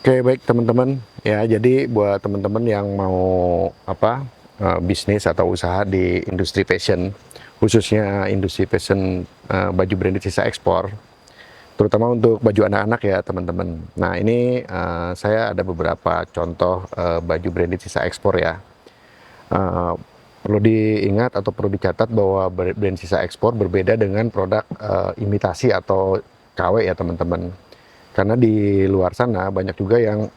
Oke, baik teman-teman. Ya, jadi buat teman-teman yang mau bisnis atau usaha di industri fashion, khususnya industri fashion baju branded sisa ekspor, terutama untuk baju anak-anak ya teman-teman. Nah ini saya ada beberapa contoh baju branded sisa ekspor ya. Eh, Perlu diingat atau perlu dicatat bahwa brand sisa ekspor berbeda dengan produk imitasi atau KW ya teman-teman. Karena di luar sana banyak juga yang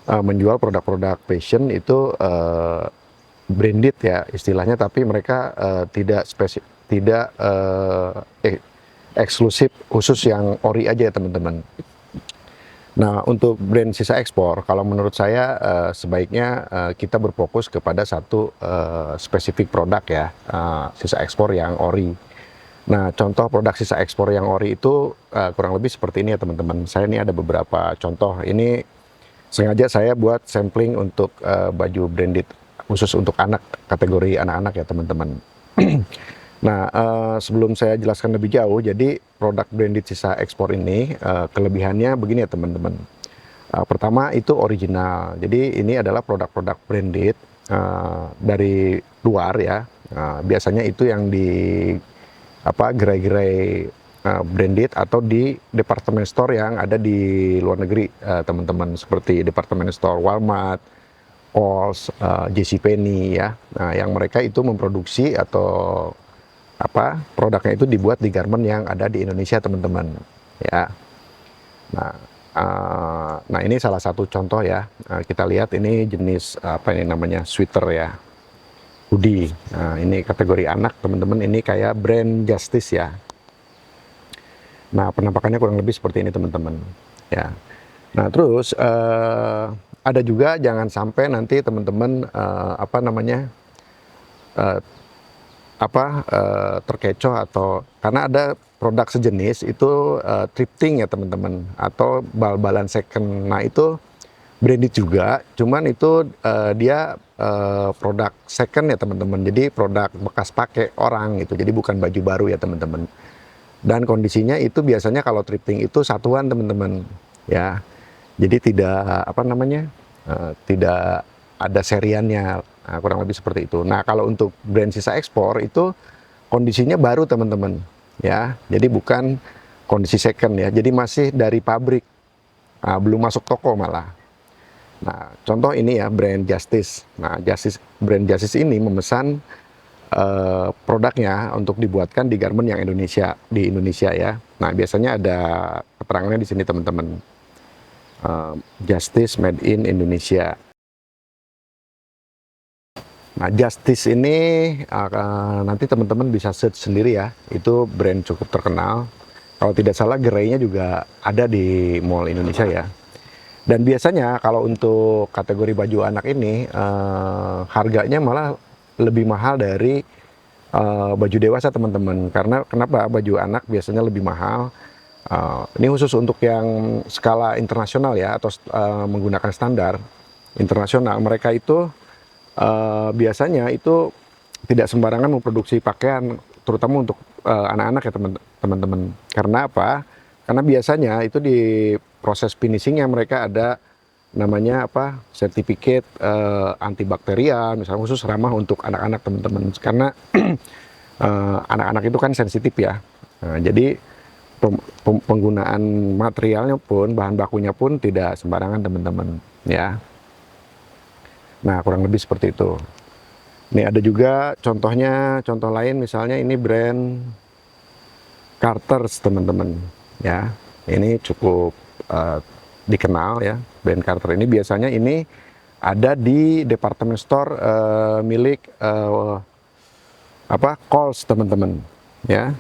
menjual produk-produk fashion itu branded ya istilahnya, tapi mereka tidak eksklusif khusus yang ori aja ya teman-teman. Nah, untuk brand sisa ekspor, kalau menurut saya sebaiknya kita berfokus kepada satu spesifik produk ya, sisa ekspor yang ori. Nah, contoh produk sisa ekspor yang ori itu kurang lebih seperti ini ya teman-teman. Saya ini ada beberapa contoh. Ini sengaja saya buat sampling untuk baju branded khusus untuk anak, kategori anak-anak ya teman-teman. Nah, sebelum saya jelaskan lebih jauh, jadi produk branded sisa ekspor ini kelebihannya begini ya teman-teman. Pertama itu original. Jadi ini adalah produk-produk branded dari luar ya. Biasanya itu yang di gerai-gerai branded atau di department store yang ada di luar negeri teman-teman, seperti department store Walmart, Kohl's, JCPenney ya. Nah, yang mereka itu memproduksi atau produknya itu dibuat di garment yang ada di Indonesia teman-teman ya. Nah, nah ini salah satu contoh ya. Kita lihat ini jenis apa ini namanya, sweater ya, hoodie. Nah, ini kategori anak teman-teman, ini kayak brand Justice ya. Nah, penampakannya kurang lebih seperti ini teman-teman ya. Nah, terus ada juga jangan sampai nanti teman-teman eh, terkecoh, atau karena ada produk sejenis itu thrifting ya teman-teman, atau bal-balan second. Nah itu branded juga, cuman itu dia produk second ya teman-teman, jadi produk bekas pakai orang gitu, jadi bukan baju baru ya teman-teman. Dan kondisinya itu biasanya kalau thrifting itu satuan teman-teman ya, jadi tidak tidak ada seriannya. Nah, kurang lebih seperti itu. Nah, kalau untuk brand sisa ekspor itu kondisinya baru teman-teman ya, jadi bukan kondisi second ya, jadi masih dari pabrik. Nah, belum masuk toko malah. Nah, contoh ini ya, brand Justice. Nah, brand Justice ini memesan produknya untuk dibuatkan di garment yang di Indonesia ya. Nah, biasanya ada keterangannya di sini teman-teman. Justice made in Indonesia. Nah, Justice ini nanti teman-teman bisa search sendiri ya. Itu brand cukup terkenal. Kalau tidak salah gerainya juga ada di mall Indonesia ya. Dan biasanya kalau untuk kategori baju anak ini harganya malah lebih mahal dari baju dewasa teman-teman. Karena kenapa baju anak biasanya lebih mahal? Ini khusus untuk yang skala internasional ya, atau menggunakan standar internasional. Mereka itu biasanya itu tidak sembarangan memproduksi pakaian, terutama untuk anak-anak ya teman-teman. Karena apa? Karena biasanya itu di proses finishingnya mereka ada namanya sertifikat antibakterial, misalnya khusus ramah untuk anak-anak teman-teman. Karena anak-anak itu kan sensitif ya. Nah, jadi penggunaan materialnya pun, bahan bakunya pun tidak sembarangan teman-teman ya. Nah, kurang lebih seperti itu. Ini ada juga contohnya, contoh lain misalnya ini brand Carter's teman-teman ya. Ini cukup dikenal ya, brand Carter ini biasanya ini ada di department store milik Kohl's teman-teman ya.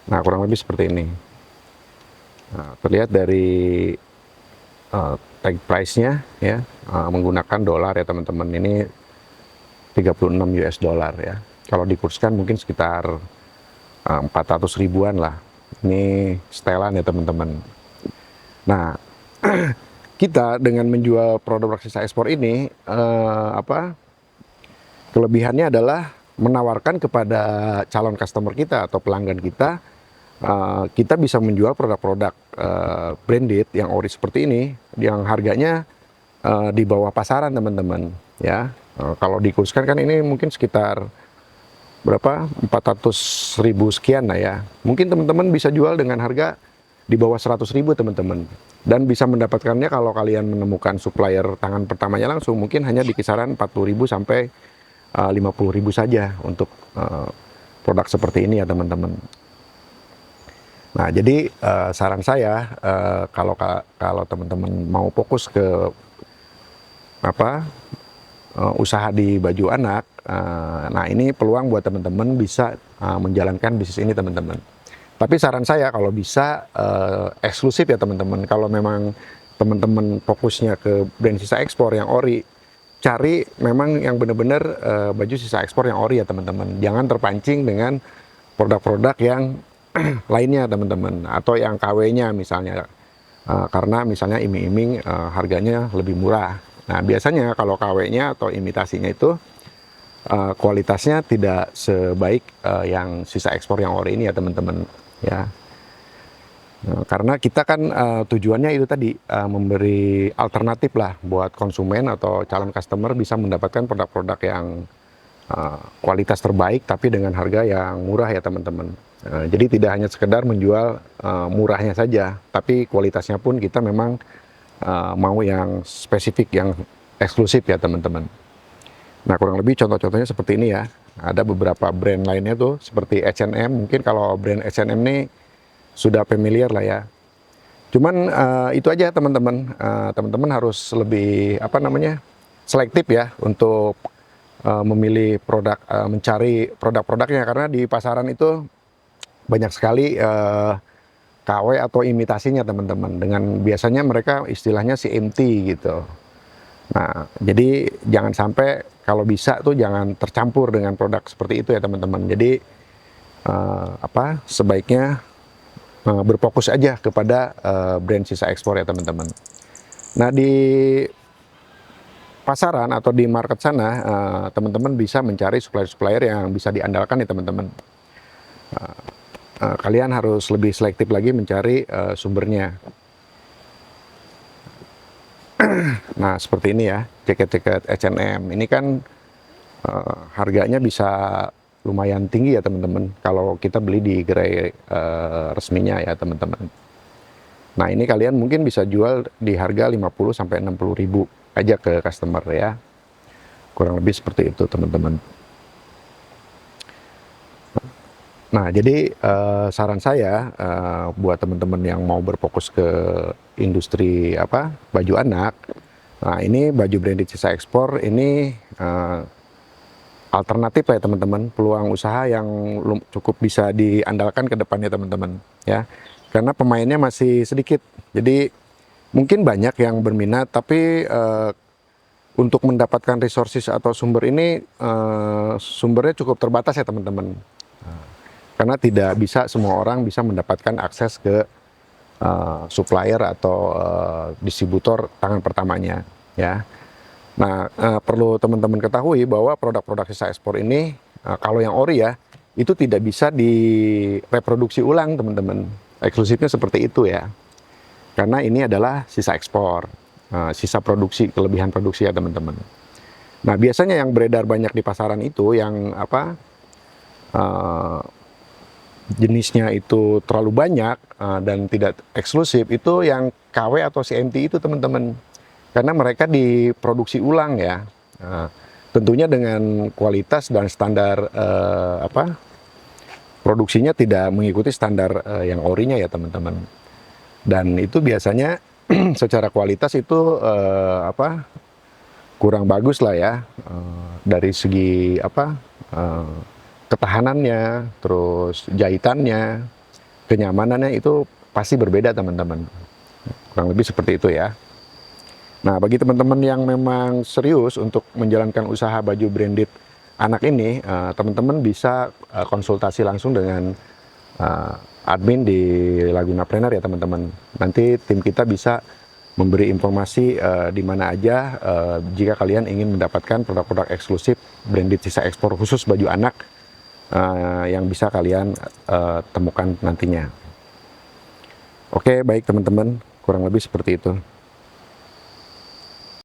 Nah, kurang lebih seperti ini. Nah, terlihat dari tag price-nya ya, menggunakan dolar ya teman-teman. Ini 36 US dollar ya. Kalau dikurskan mungkin sekitar 400 ribuan lah. Ini setelan ya teman-teman. Nah, kita dengan menjual produk sisa ekspor ini kelebihannya adalah menawarkan kepada calon customer kita atau pelanggan kita kita bisa menjual produk-produk branded yang ori seperti ini yang harganya di bawah pasaran teman-teman ya. Kalau dikurskan kan ini mungkin sekitar berapa 400.000 sekian lah ya. Mungkin teman-teman bisa jual dengan harga di bawah 100.000 teman-teman, dan bisa mendapatkannya kalau kalian menemukan supplier tangan pertamanya langsung mungkin hanya di kisaran 40.000 sampai 50.000 saja untuk produk seperti ini ya teman-teman. Nah, jadi saran saya kalau teman-teman mau fokus ke usaha di baju anak, nah ini peluang buat teman-teman bisa menjalankan bisnis ini teman-teman. Tapi saran saya kalau bisa eksklusif ya teman-teman. Kalau memang teman-teman fokusnya ke brand sisa ekspor yang ori, cari memang yang benar-benar baju sisa ekspor yang ori ya teman-teman. Jangan terpancing dengan produk-produk yang lainnya teman-teman, atau yang KW-nya misalnya, karena misalnya iming-iming harganya lebih murah. Nah biasanya kalau KW-nya atau imitasinya itu kualitasnya tidak sebaik yang sisa ekspor yang ori ini ya teman-teman ya. Karena kita kan tujuannya itu tadi memberi alternatif lah buat konsumen atau calon customer bisa mendapatkan produk-produk yang kualitas terbaik tapi dengan harga yang murah ya teman-teman. Jadi tidak hanya sekedar menjual murahnya saja, tapi kualitasnya pun kita memang mau yang spesifik, yang eksklusif ya teman-teman. Nah kurang lebih contoh-contohnya seperti ini ya. Ada beberapa brand lainnya tuh seperti H&M. Mungkin kalau brand H&M ini sudah familiar lah ya. Cuman itu aja teman-teman. Teman-teman harus lebih selektif ya untuk memilih produk, mencari produk-produknya, karena di pasaran itu banyak sekali KW atau imitasinya teman-teman. Dengan biasanya mereka istilahnya CMT gitu. Nah, jadi jangan sampai, kalau bisa tuh jangan tercampur dengan produk seperti itu ya teman-teman. Jadi sebaiknya berfokus aja kepada brand sisa ekspor ya teman-teman. Nah di pasaran atau di market sana teman-teman bisa mencari supplier-supplier yang bisa diandalkan ya teman-teman. Kalian harus lebih selektif lagi mencari sumbernya. Nah seperti ini ya, jaket-jaket H&M ini kan harganya bisa lumayan tinggi ya teman-teman kalau kita beli di gerai resminya ya teman-teman. Nah ini kalian mungkin bisa jual di harga 50 sampai 60 ribu aja ke customer ya, kurang lebih seperti itu teman-teman. Nah jadi saran saya buat teman-teman yang mau berfokus ke industri baju anak, nah ini baju branded sisa ekspor ini alternatif lah ya teman-teman, peluang usaha yang cukup bisa diandalkan ke depannya teman-teman ya, karena pemainnya masih sedikit. Jadi mungkin banyak yang berminat, tapi untuk mendapatkan resources atau sumber ini sumbernya cukup terbatas ya teman-teman. Karena tidak bisa semua orang bisa mendapatkan akses ke supplier atau distributor tangan pertamanya ya. Nah perlu teman-teman ketahui bahwa produk-produk sisa ekspor ini kalau yang ori ya itu tidak bisa direproduksi ulang teman-teman. Eksklusifnya seperti itu ya. Karena ini adalah sisa ekspor, sisa produksi, kelebihan produksi ya teman-teman. Nah biasanya yang beredar banyak di pasaran itu yang jenisnya itu terlalu banyak dan tidak eksklusif, itu yang KW atau CMT itu teman-teman, karena mereka diproduksi ulang ya, tentunya dengan kualitas dan standar produksinya tidak mengikuti standar yang orinya ya teman-teman, dan itu biasanya secara kualitas itu kurang bagus lah ya, dari segi ketahanannya, terus jahitannya, kenyamanannya itu pasti berbeda teman-teman. Kurang lebih seperti itu ya. Nah bagi teman-teman yang memang serius untuk menjalankan usaha baju branded anak ini, teman-teman bisa konsultasi langsung dengan admin di Lagunapreneur ya teman-teman. Nanti tim kita bisa memberi informasi di mana aja jika kalian ingin mendapatkan produk-produk eksklusif branded sisa ekspor khusus baju anak yang bisa kalian temukan nantinya. Oke, baik teman-teman, kurang lebih seperti itu.